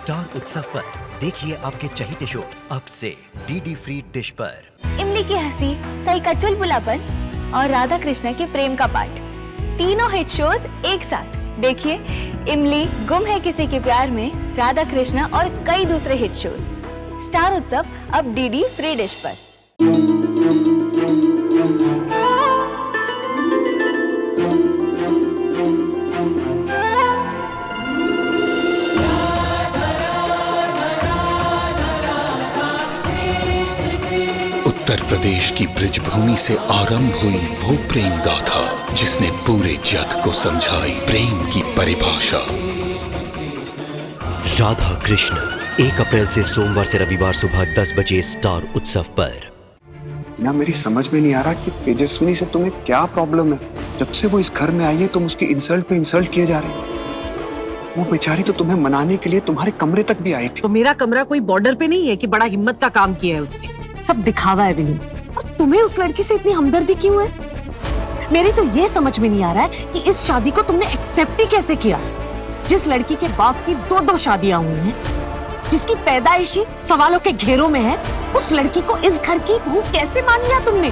Star उत्सव पर देखिए आपके चहीते शोज अब से डीडी फ्री डिश पर। इमली की हंसी, सई का चुलबुलापन और राधा कृष्ण के प्रेम का पाठ, तीनों हिट शोज एक साथ देखिए। इमली, गुम है किसी के प्यार में, राधा कृष्ण और कई दूसरे हिट शोज। स्टार उत्सव अब डीडी फ्री डिश पर। उत्तर प्रदेश की ब्रजभूमि से आरंभ हुई वो प्रेम गाथा जिसने पूरे जग को समझाई प्रेम की परिभाषा। राधा कृष्ण 1 अप्रैल से सोमवार से रविवार सुबह 10 बजे स्टार उत्सव पर। ना मेरी समझ में नहीं आ रहा कि तेजस्विनी से तुम्हें क्या प्रॉब्लम है। जब से वो इस घर में आई है तुम उसकी इंसल्ट पे इंसल्ट किए जा रहे हो। वो बेचारी तो तुम्हें मनाने के लिए तुम्हारे कमरे तक भी आई थी। तो मेरा कमरा कोई बॉर्डर पे नहीं है कि बड़ा हिम्मत का काम किया है उसने। सब दिखावा है विनू। और तुम्हें उस लड़की से इतनी हमदर्दी क्यों है? मेरी तो ये समझ में नहीं आ रहा है कि इस शादी को तुमने एक्सेप्ट ही कैसे किया। जिस लड़की के बाप की 2 शादियां हुई हैं, जिसकी पैदाइशी सवालों के घेरों में है, उस लड़की को इस घर की बहू कैसे मान लिया तुमने?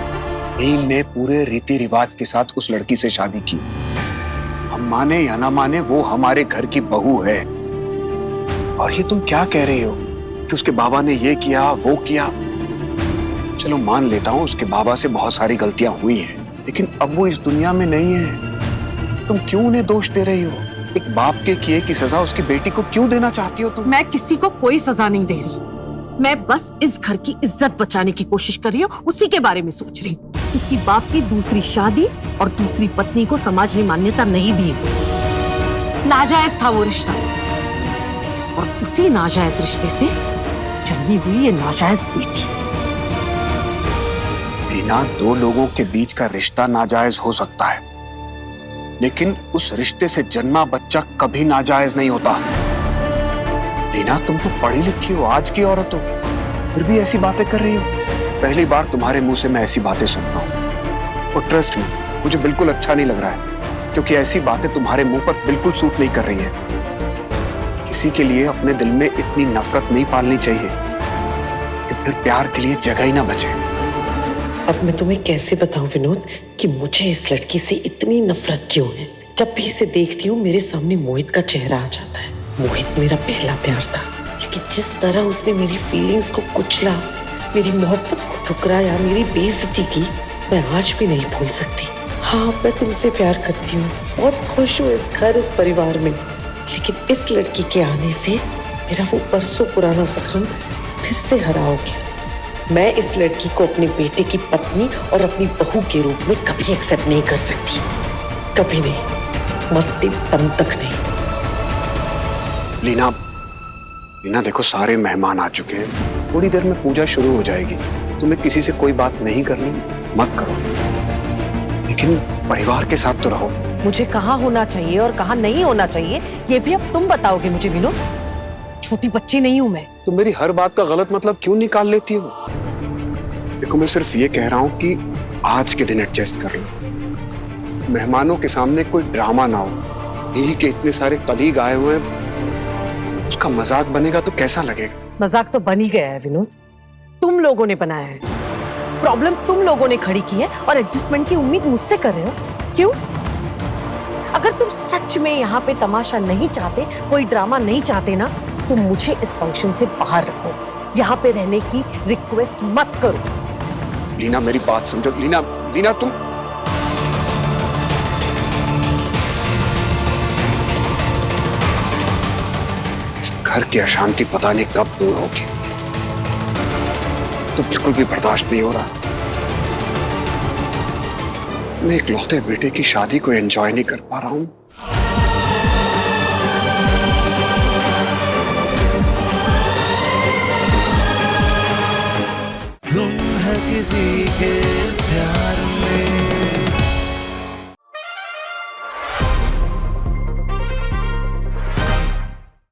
नील ने पूरे रीति रिवाज के साथ उस लड़की से शादी की। हम माने या ना माने वो हमारे घर की बहू है। और ये तुम क्या कह रही हो कि उसके बाबा ने ये किया वो किया। चलो मान लेता हूँ उसके बाबा से बहुत सारी गलतियां हुई हैं, लेकिन अब वो इस दुनिया में नहीं है। तुम क्यों उन्हें दोष दे रही हो? एक बाप के किए की सजा उसकी बेटी को क्यों देना चाहती हो तुम? मैं किसी को कोई सजा नहीं दे रही। मैं बस इस घर की इज्जत बचाने की कोशिश कर रही हूँ, उसी के बारे में सोच रही हूँ। उसकी बाप की दूसरी शादी और दूसरी पत्नी को समाज ने मान्यता नहीं दी। नाजायज था वो रिश्ता, और उसी नाजायज रिश्ते से जन्मी हुई ये नाजायज बेटी। बिना 2 लोगों के बीच का रिश्ता नाजायज हो सकता है, लेकिन उस रिश्ते से जन्मा बच्चा कभी नाजायज नहीं होता। रीना, तुम तो पढ़ी लिखी हो, आज की औरत हो, फिर भी ऐसी बातें कर रही हो। पहली बार तुम्हारे मुंह से मैं ऐसी बातें सुन रहा हूँ, और ट्रस्ट मी, मुझे बिल्कुल अच्छा नहीं लग रहा है, क्योंकि ऐसी बातें तुम्हारे मुंह पर बिल्कुल सूट नहीं कर रही है। किसी के लिए अपने दिल में इतनी नफरत नहीं पालनी चाहिए कि फिर प्यार के लिए जगह ही ना बचे। अब मैं तुम्हें कैसे बताऊं विनोद कि मुझे इस लड़की से इतनी नफरत क्यों है। जब भी इसे देखती हूँ मेरे सामने मोहित का चेहरा आ जाता है। मोहित मेरा पहला प्यार था, लेकिन जिस तरह उसने मेरी फीलिंग्स को कुचला, मेरी मोहब्बत को ठुकराया, मेरी बेइज्जती की, मैं आज भी नहीं भूल सकती। हाँ, मैं तुमसे प्यार करती हूँ, बहुत खुश हूँ इस घर, इस परिवार में, लेकिन इस लड़की के आने से मेरा वो बरसों पुराना जख्म फिर से हरा हो गया। मैं इस लड़की को अपने बेटे की पत्नी और अपनी बहू के रूप में कभी एक्सेप्ट नहीं कर सकती, कभी नहीं, मरते दम तक नहीं। लीना देखो, सारे मेहमान आ चुके हैं, थोड़ी देर में पूजा शुरू हो जाएगी। तुम्हें किसी से कोई बात नहीं करनी, मत करो, लेकिन परिवार के साथ तो रहो। मुझे कहाँ होना चाहिए और कहाँ नहीं होना चाहिए ये भी अब तुम बताओगे मुझे विनोद। छोटी बच्ची नहीं हूँ मैं। तुम मेरी हर बात का गलत मतलब क्यों निकाल लेती हो? देखो, मैं सिर्फ ये कह रहा हूँ कि आज के दिन एडजस्ट कर लो। मेहमानों के सामने कोई ड्रामा ना हो। नील के इतने सारे कलीग आए हुए हैं, उसका मजाक बनेगा तो कैसा लगेगा? मजाक तो बन ही गया है विनोद, तुम लोगों ने बनाया है। प्रॉब्लम तुम लोगों ने खड़ी की है और एडजस्टमेंट की उम्मीद मुझसे कर रहे हो। क्यों? अगर तुम सच में यहाँ पे तमाशा नहीं चाहते, कोई ड्रामा नहीं चाहते ना, तो मुझे इस फंक्शन से बाहर रखो। यहाँ पे रहने की रिक्वेस्ट मत करो। लीना, मेरी बात समझो। लीना तुम घर की अशांति पता नहीं कब दूर होगी। तो बिल्कुल भी बर्दाश्त नहीं हो रहा। मैं इकलौते बेटे की शादी को एंजॉय नहीं कर पा रहा हूं। गुम है किसी के प्यार में।